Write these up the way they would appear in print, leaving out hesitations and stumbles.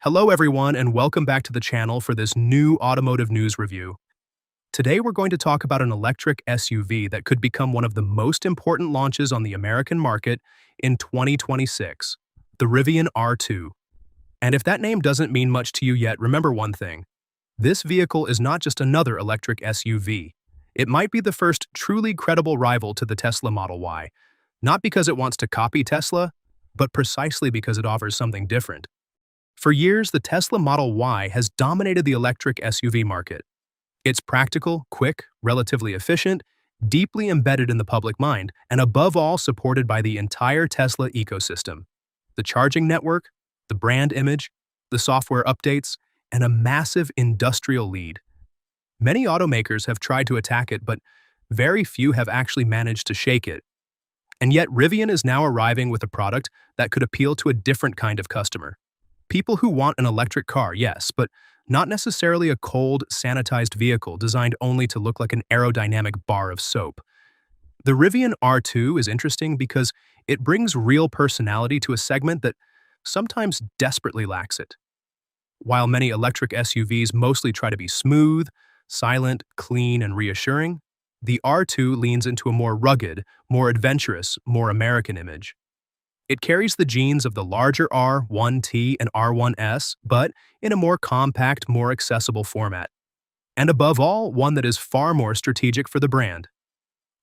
Hello everyone and welcome back to the channel for this new automotive news review. Today we're going to talk about an electric SUV that could become one of the most important launches on the American market in 2026, the Rivian R2. And if that name doesn't mean much to you yet, remember one thing. This vehicle is not just another electric SUV. It might be the first truly credible rival to the Tesla Model Y, not because it wants to copy Tesla, but precisely because it offers something different. For years, the Tesla Model Y has dominated the electric SUV market. It's practical, quick, relatively efficient, deeply embedded in the public mind, and above all supported by the entire Tesla ecosystem. The charging network, the brand image, the software updates, and a massive industrial lead. Many automakers have tried to attack it, but very few have actually managed to shake it. And yet Rivian is now arriving with a product that could appeal to a different kind of customer. People who want an electric car, yes, but not necessarily a cold, sanitized vehicle designed only to look like an aerodynamic bar of soap. The Rivian R2 is interesting because it brings real personality to a segment that sometimes desperately lacks it. While many electric SUVs mostly try to be smooth, silent, clean, and reassuring, the R2 leans into a more rugged, more adventurous, more American image. It carries the genes of the larger R1T and R1S, but in a more compact, more accessible format. And above all, one that is far more strategic for the brand.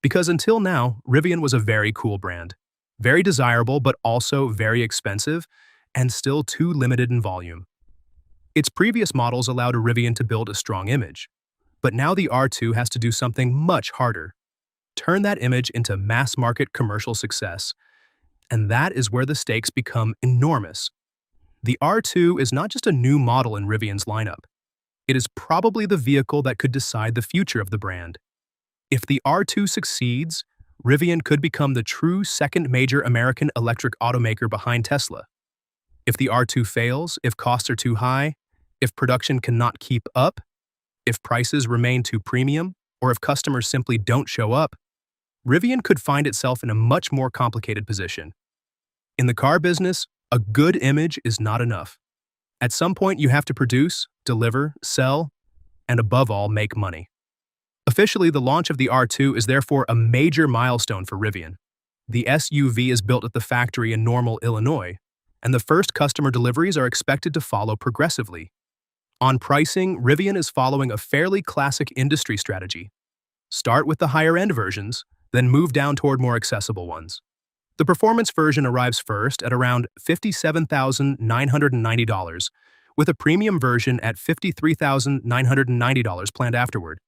Because until now, Rivian was a very cool brand. Very desirable, but also very expensive, and still too limited in volume. Its previous models allowed a Rivian to build a strong image. But now the R2 has to do something much harder. Turn that image into mass-market commercial success. And that is where the stakes become enormous. The R2 is not just a new model in Rivian's lineup. It is probably the vehicle that could decide the future of the brand. If the R2 succeeds, Rivian could become the true second major American electric automaker behind Tesla. If the R2 fails, if costs are too high, if production cannot keep up, if prices remain too premium, or if customers simply don't show up, Rivian could find itself in a much more complicated position. In the car business, a good image is not enough. At some point, you have to produce, deliver, sell, and above all, make money. Officially, the launch of the R2 is therefore a major milestone for Rivian. The SUV is built at the factory in Normal, Illinois, and the first customer deliveries are expected to follow progressively. On pricing, Rivian is following a fairly classic industry strategy. Start with the higher-end versions, then move down toward more accessible ones. The performance version arrives first at around $57,990, with a premium version at $53,990 planned afterward,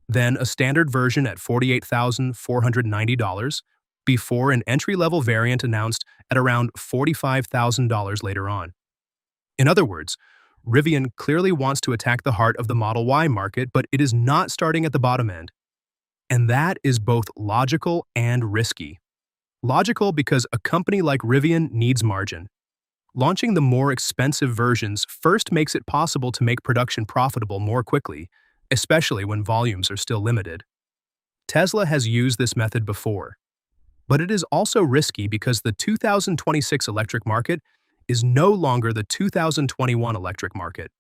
then a standard version at $48,490, before an entry-level variant announced at around $45,000 later on. In other words, Rivian clearly wants to attack the heart of the Model Y market, but it is not starting at the bottom end. And that is both logical and risky. Logical because a company like Rivian needs margin. Launching the more expensive versions first makes it possible to make production profitable more quickly, especially when volumes are still limited. Tesla has used this method before. But it is also risky because the 2026 electric market is no longer the 2021 electric market.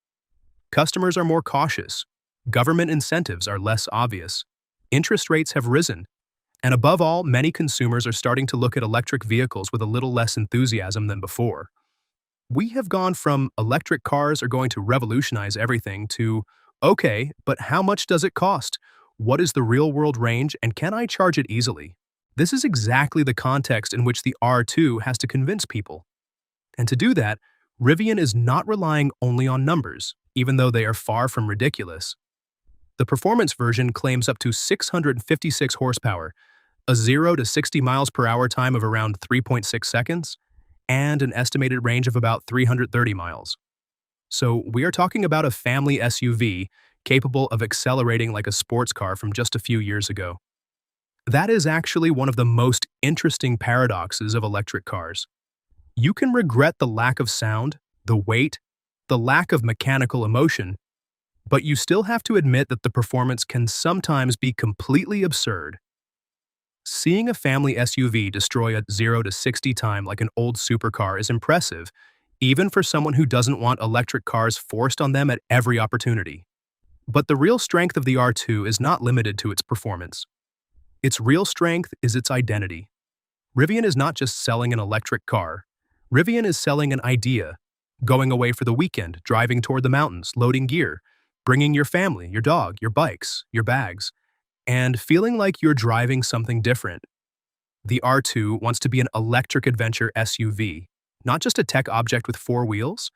Customers are more cautious. Government incentives are less obvious. Interest rates have risen. And above all, many consumers are starting to look at electric vehicles with a little less enthusiasm than before. We have gone from electric cars are going to revolutionize everything to, okay, but how much does it cost? What is the real-world range, and can I charge it easily? This is exactly the context in which the R2 has to convince people. And to do that, Rivian is not relying only on numbers, even though they are far from ridiculous. The performance version claims up to 656 horsepower, a 0 to 60 miles per hour time of around 3.6 seconds, and an estimated range of about 330 miles. So we are talking about a family SUV capable of accelerating like a sports car from just a few years ago. That is actually one of the most interesting paradoxes of electric cars. You can regret the lack of sound, the weight, the lack of mechanical emotion, but you still have to admit that the performance can sometimes be completely absurd. Seeing a family SUV destroy a 0 to 60 time like an old supercar is impressive, even for someone who doesn't want electric cars forced on them at every opportunity. But the real strength of the R2 is not limited to its performance. Its real strength is its identity. Rivian is not just selling an electric car. Rivian is selling an idea. Going away for the weekend, driving toward the mountains, loading gear, bringing your family, your dog, your bikes, your bags, and feeling like you're driving something different. The R2 wants to be an electric adventure SUV, not just a tech object with four wheels.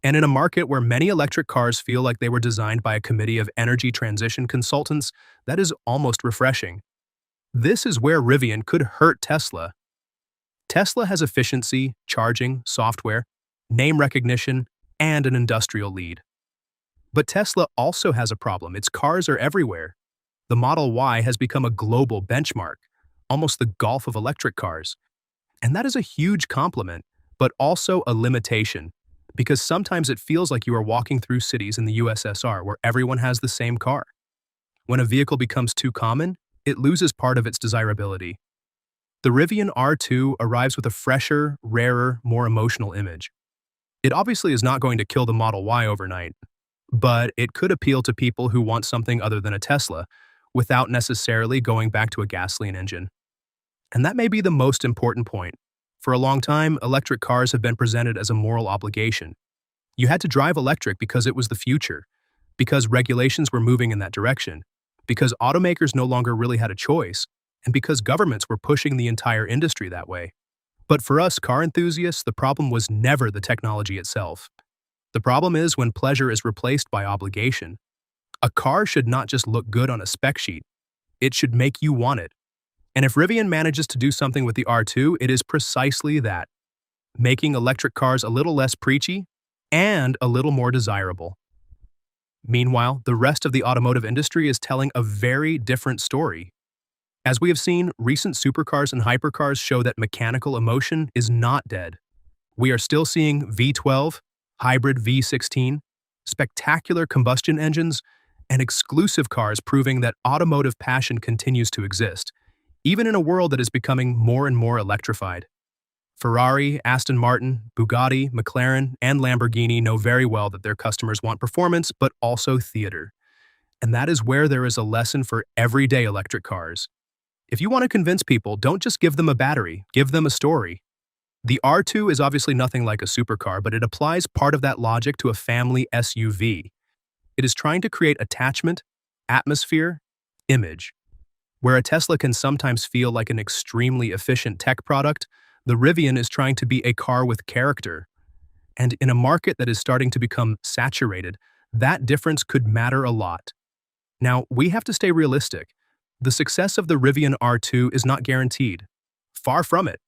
And in a market where many electric cars feel like they were designed by a committee of energy transition consultants, that is almost refreshing. This is where Rivian could hurt Tesla. Tesla has efficiency, charging, software, name recognition, and an industrial lead. But Tesla also has a problem. Its cars are everywhere. The Model Y has become a global benchmark, almost the Golf of electric cars. And that is a huge compliment, but also a limitation, because sometimes it feels like you are walking through cities in the USSR where everyone has the same car. When a vehicle becomes too common, it loses part of its desirability. The Rivian R2 arrives with a fresher, rarer, more emotional image. It obviously is not going to kill the Model Y overnight, but it could appeal to people who want something other than a Tesla, without necessarily going back to a gasoline engine. And that may be the most important point. For a long time, electric cars have been presented as a moral obligation. You had to drive electric because it was the future, because regulations were moving in that direction, because automakers no longer really had a choice, and because governments were pushing the entire industry that way. But for us car enthusiasts, the problem was never the technology itself. The problem is when pleasure is replaced by obligation. A car should not just look good on a spec sheet. It should make you want it. And if Rivian manages to do something with the R2, it is precisely that, making electric cars a little less preachy and a little more desirable. Meanwhile, the rest of the automotive industry is telling a very different story. As we have seen, recent supercars and hypercars show that mechanical emotion is not dead. We are still seeing V12, hybrid V16, spectacular combustion engines, and exclusive cars proving that automotive passion continues to exist, even in a world that is becoming more and more electrified. Ferrari, Aston Martin, Bugatti, McLaren, and Lamborghini know very well that their customers want performance, but also theater. And that is where there is a lesson for everyday electric cars. If you want to convince people, don't just give them a battery, give them a story. The R2 is obviously nothing like a supercar, but it applies part of that logic to a family SUV. It is trying to create attachment, atmosphere, image. Where a Tesla can sometimes feel like an extremely efficient tech product, the Rivian is trying to be a car with character. And in a market that is starting to become saturated, that difference could matter a lot. Now, we have to stay realistic. The success of the Rivian R2 is not guaranteed. Far from it.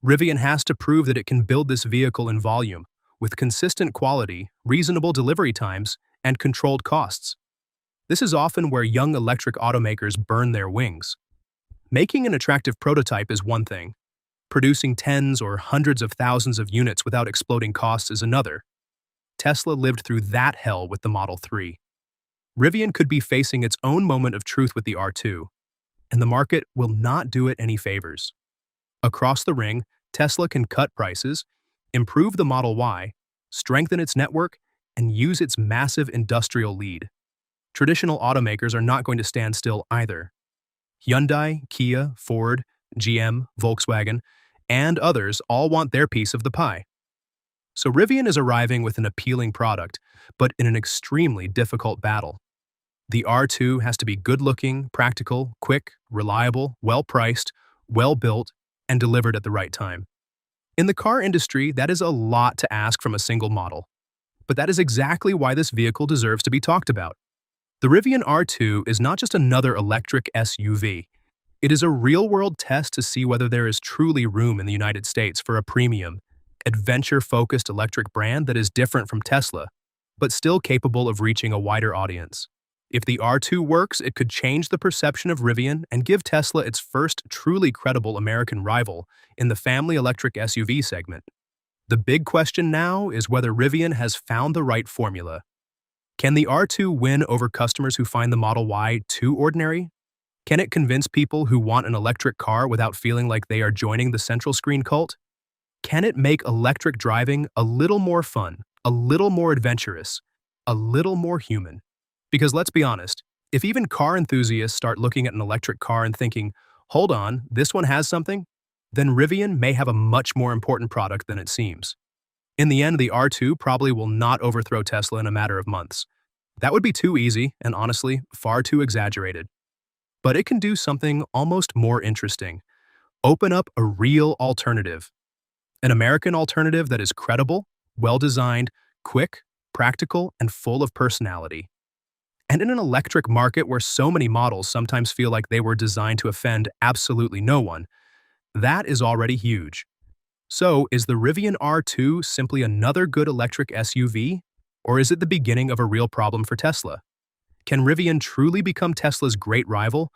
Rivian has to prove that it can build this vehicle in volume, with consistent quality, reasonable delivery times, and controlled costs. This is often where young electric automakers burn their wings. Making an attractive prototype is one thing. Producing tens or hundreds of thousands of units without exploding costs is another. Tesla lived through that hell with the Model 3. Rivian could be facing its own moment of truth with the R2, and the market will not do it any favors. Across the ring, Tesla can cut prices, improve the Model Y, strengthen its network, and use its massive industrial lead. Traditional automakers are not going to stand still either. Hyundai, Kia, Ford, GM, Volkswagen, and others all want their piece of the pie. So Rivian is arriving with an appealing product, but in an extremely difficult battle. The R2 has to be good-looking, practical, quick, reliable, well-priced, well-built, and delivered at the right time. In the car industry, that is a lot to ask from a single model. But that is exactly why this vehicle deserves to be talked about. The Rivian R2 is not just another electric SUV. It is a real-world test to see whether there is truly room in the United States for a premium, adventure-focused electric brand that is different from Tesla, but still capable of reaching a wider audience. If the R2 works, it could change the perception of Rivian and give Tesla its first truly credible American rival in the family electric SUV segment. The big question now is whether Rivian has found the right formula. Can the R2 win over customers who find the Model Y too ordinary? Can it convince people who want an electric car without feeling like they are joining the central screen cult? Can it make electric driving a little more fun, a little more adventurous, a little more human? Because let's be honest, if even car enthusiasts start looking at an electric car and thinking, hold on, this one has something, then Rivian may have a much more important product than it seems. In the end, the R2 probably will not overthrow Tesla in a matter of months. That would be too easy and honestly, far too exaggerated. But it can do something almost more interesting. Open up a real alternative. An American alternative that is credible, well-designed, quick, practical, and full of personality. And in an electric market where so many models sometimes feel like they were designed to offend absolutely no one, that is already huge. So, is the Rivian R2 simply another good electric SUV? Or is it the beginning of a real problem for Tesla? Can Rivian truly become Tesla's great rival?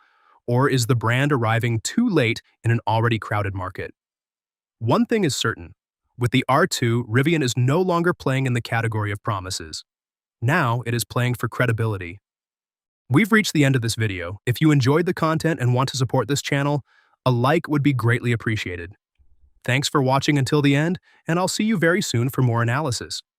Or is the brand arriving too late in an already crowded market? One thing is certain. With the R2, Rivian is no longer playing in the category of promises. Now it is playing for credibility. We've reached the end of this video. If you enjoyed the content and want to support this channel, a like would be greatly appreciated. Thanks for watching until the end, and I'll see you very soon for more analysis.